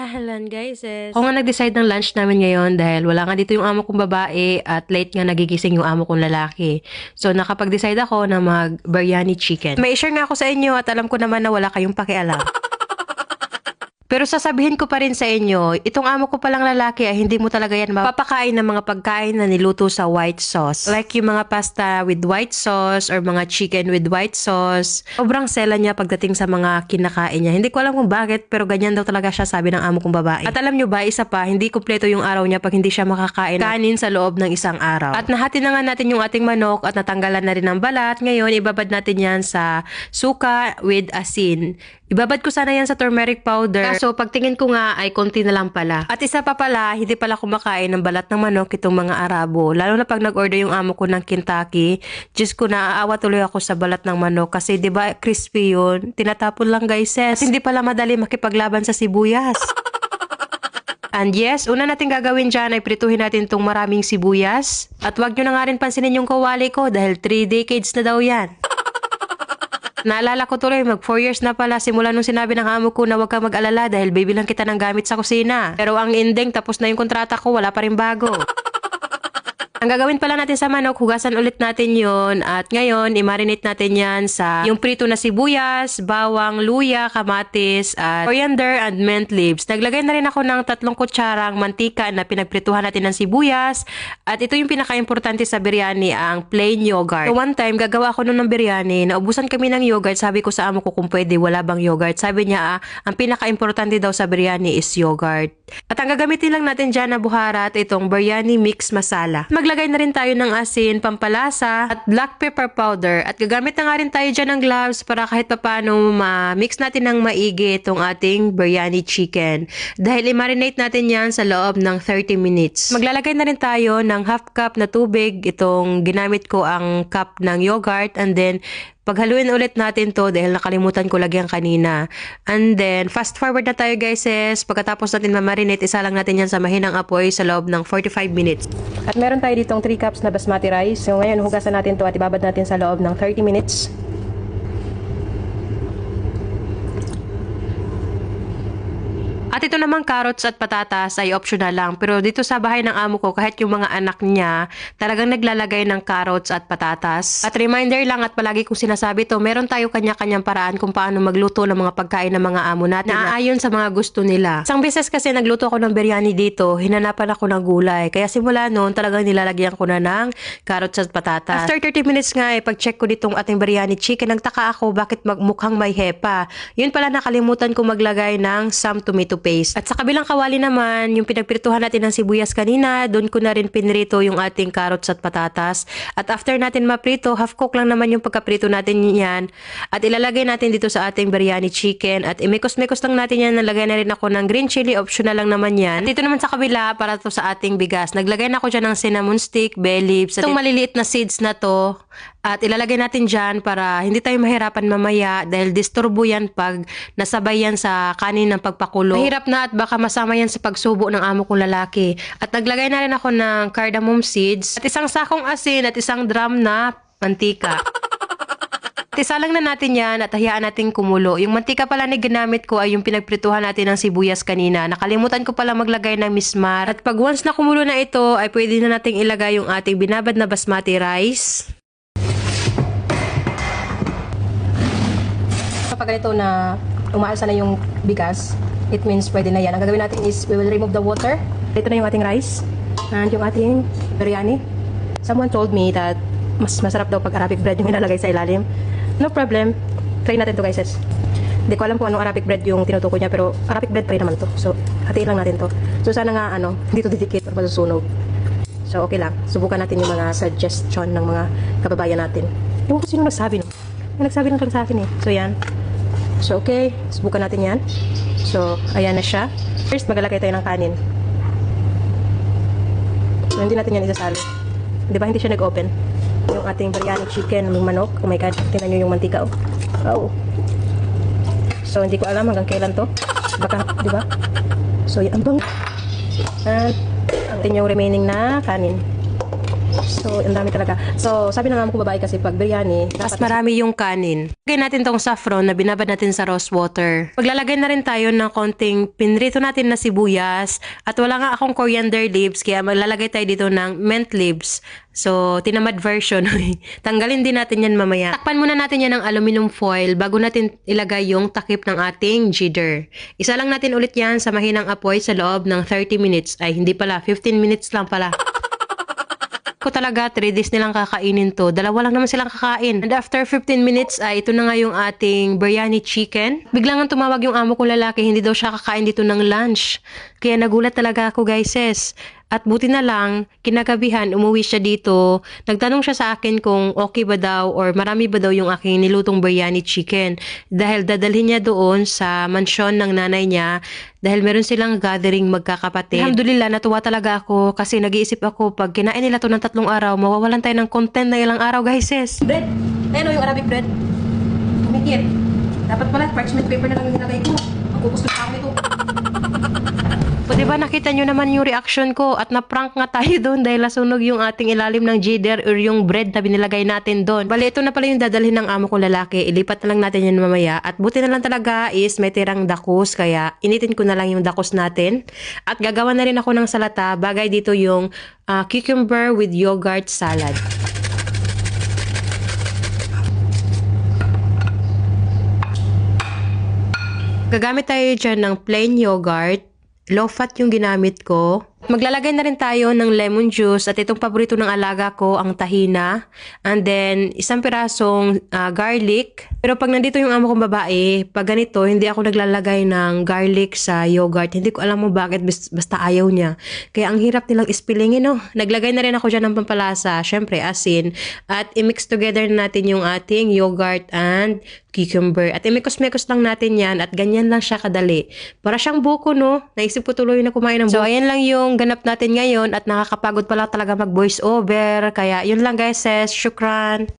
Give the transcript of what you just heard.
Ahlan guys, ako nga nag-decide ng lunch namin ngayon dahil wala nga dito yung amo kong babae at late nga nagigising yung amo kong lalaki. So nakapag-decide ako na mag-biryani chicken. May share nga ako sa inyo at alam ko naman na wala kayong pakialam. Pero sasabihin ko pa rin sa inyo, itong amo ko palang lalaki ay hindi mo talaga yan mapapakain ng mga pagkain na niluto sa white sauce. Like yung mga pasta with white sauce or mga chicken with white sauce. Sobrang sela niya pagdating sa mga kinakain niya. Hindi ko alam kung bakit, pero ganyan daw talaga siya, sabi ng amo kong babae. At alam nyo ba, isa pa, hindi kumpleto yung araw niya pag hindi siya makakain kanin sa loob ng isang araw. At nahati na nga natin yung ating manok at natanggalan na rin ang balat. Ngayon, ibabad natin yan sa suka with asin. Ibabad ko sana yan sa turmeric powder. Kaso pagtingin ko nga ay konti na lang pala. At isa pa pala, hindi pala kumakain ng balat ng manok itong mga Arabo. Lalo na pag nag-order yung amo ko ng Kentucky. Diyos ko, naaawa tuloy ako sa balat ng manok. Kasi 'di ba crispy yun? Tinatapon lang guys. At hindi pala madali makipaglaban sa sibuyas. And yes, una natin gagawin dyan ay prituhin natin itong maraming sibuyas. At wag nyo na nga rin pansinin yung kawali ko dahil 3 decades na daw yan. Naalala ko tuloy, mag 4 years na pala simula nung sinabi ng amo ko na huwag kang mag-alala dahil baby lang kita ng gamit sa kusina. Pero ang ending, tapos na yung kontrata ko, wala pa rin bago. Ang gagawin pala natin sa manok, hugasan ulit natin yon at ngayon, i-marinate natin yan sa yung prito na sibuyas, bawang, luya, kamatis, at coriander and mint leaves. Naglagay na rin ako ng 3 kutsarang mantika na pinagprituhan natin ng sibuyas at ito yung pinaka-importante sa biryani, ang plain yogurt. So one time, gagawa ako nun ng biryani, naubusan kami ng yogurt, sabi ko sa amo ko kung pwede, wala bang yogurt. Sabi niya, ang pinaka-importante daw sa biryani is yogurt. At ang gagamitin lang natin dyan na buharat, itong biryani mix masala. Maglagay na rin tayo ng asin, pampalasa, at black pepper powder. At gagamit na nga rin tayo dyan ng gloves para kahit papano ma-mix natin ng maigi itong ating biryani chicken. Dahil i-marinate natin yan sa loob ng 30 minutes. Maglalagay na rin tayo ng half cup na tubig. Itong ginamit ko ang cup ng yogurt. And then, paghaluin ulit natin to dahil nakalimutan ko lagyan kanina. And then, fast forward na tayo guys. Pagkatapos natin ma-marinate, isa lang natin yan sa mahinang apoy sa loob ng 45 minutes. At meron tayo ditong 3 cups na basmati rice. So ngayon, hugasan natin to at ibabad natin sa loob ng 30 minutes. At ito namang carrots at patatas ay optional lang. Pero dito sa bahay ng amo ko, kahit yung mga anak niya, talagang naglalagay ng carrots at patatas. At reminder lang at palagi kong sinasabi to, meron tayo kanya-kanyang paraan kung paano magluto ng mga pagkain ng mga amo natin na ayon sa mga gusto nila. Isang beses kasi nagluto ako ng biryani dito, hinanapan ako ng gulay. Kaya simula noon, talagang nilalagyan ko na ng carrots at patatas. After 30 minutes nga, pag-check ko ditong ating biryani chicken, nagtaka ako bakit mukhang may hepa. Yun pala, nakalimutan ko maglagay ng some tomato paste. At sa kabilang kawali naman, yung pinagprituhan natin ng sibuyas kanina, doon ko na rin pinrito yung ating carrots at patatas. At after natin maprito, half cook lang naman yung pagkaprito natin yan. At ilalagay natin dito sa ating biryani chicken. At imikos-mikos lang natin yan. Nalagay na rin ako ng green chili, optional lang naman yan. At dito naman sa kabila, para to sa ating bigas. Naglagay na ako dyan ng cinnamon stick, bay leaves. Itong maliliit na seeds na to. At ilalagay natin dyan para hindi tayo mahirapan mamaya dahil disturbo yan pag nasabay yan sa kanin ng pagpakulo. Mahirap na at baka masama yan sa pagsubo ng amo kong lalaki. At naglagay na rin ako ng cardamom seeds at isang sakong asin at isang drum na mantika. At isalang na natin yan at hayaan natin kumulo. Yung mantika pala na ginamit ko ay yung pinagprituhan natin ng sibuyas kanina. Nakalimutan ko pala maglagay ng mismar. At pag once na kumulo na ito ay pwede na nating ilagay yung ating binabad na basmati rice. Kapag ganito na umaalsa na yung bigas, it means pwede na yan. Ang gagawin natin is we will remove the water. Ito na yung ating rice and yung ating biryani. Someone told me that mas masarap daw pag Arabic bread yung ilalagay sa ilalim. No problem. Try natin to guys. Hindi ko alam kung anong Arabic bread yung tinutukoy niya, pero Arabic bread pa rin naman to. So, hatiin lang natin to. So, sana nga hindi to didikit or masusunog. So, okay lang. Subukan natin yung mga suggestion ng mga kababayan natin. Yung sino nagsabi, no? May nagsabi lang sa akin eh. So, yan. So, okay. Subukan natin yan. So, ayan na siya. First, maglalagay tayo ng kanin. So, hindi natin yan isasalo. Di ba hindi siya nag-open? Yung ating biryani chicken, ng manok. Oh my God, tingnan nyo yung mantika, oh. Oh. So, hindi ko alam hanggang kailan to. Baka, di ba? So, yan bang. At, atin yung remaining na kanin. So, ang dami talaga. So, sabi ng amo ko babae kasi pag biryani, Mas marami yung kanin. Lagay natin tong saffron na binabad natin sa rose water. Maglalagay na rin tayo ng konting pinrito natin na sibuyas. At wala nga akong coriander leaves, kaya maglalagay tayo dito ng mint leaves. So, tinamad version. Tanggalin din natin yan mamaya. Takpan muna natin yan ng aluminum foil bago natin ilagay yung takip ng ating jitter. Isa lang natin ulit yan sa mahinang apoy sa loob ng 30 minutes. Ay, hindi pala. 15 minutes lang pala. Ko talaga 3 days nilang kakainin to. Dalawa lang naman silang kakain. And after 15 minutes ay ito na nga yung ating biryani chicken. Biglang ang tumawag yung amo kong lalaki, hindi daw siya kakain dito ng lunch. Kaya nagulat talaga ako guys, sis. At buti na lang, kinagabihan, umuwi siya dito. Nagtanong siya sa akin kung okay ba daw or marami ba daw yung aking nilutong biryani chicken. Dahil dadalhin niya doon sa mansyon ng nanay niya dahil meron silang gathering magkakapatid. Alhamdulillah, natuwa talaga ako kasi nag-iisip ako pag kinain nila to ng 3 araw, mawawalan tayo ng content na ilang araw guys, sis. bread. Ayun o, yung Arabic bread. Kumikit. Dapat pala, parchment paper na lang yung nilagay ko. Magkukusto pa ako nito. O diba nakita nyo naman yung reaction ko at na-prank nga tayo doon dahil nasunog yung ating ilalim ng jitter or yung bread na binilagay natin doon. Bali, ito na pala yung dadalhin ng amo kong lalaki. Ilipat na lang natin yan mamaya. At buti na lang talaga is may tirang dakos kaya initin ko na lang yung dakos natin. At gagawa na rin ako ng salata. Bagay dito yung cucumber with yogurt salad. Gagamit tayo dyan ng plain yogurt. Low fat yung ginamit ko. Maglalagay na rin tayo ng lemon juice at itong paborito ng alaga ko, ang tahina. And then, isang pirasong garlic. Pero pag nandito yung amo kong babae, pag ganito, hindi ako naglalagay ng garlic sa yogurt. Hindi ko alam mo bakit, basta ayaw niya. Kaya ang hirap nilang ispilingin, no? Naglagay na rin ako dyan ng pampalasa, syempre asin. At i-mix together natin yung ating yogurt and cucumber. At imikos-mikos lang natin yan at ganyan lang siya kadali. Para siyang buko, no? Naisip ko tuloy na kumain ng buko. So, ayan lang yung ganap natin ngayon at nakakapagod pala talaga mag voice over. Kaya, yun lang guys, sis. Syukran.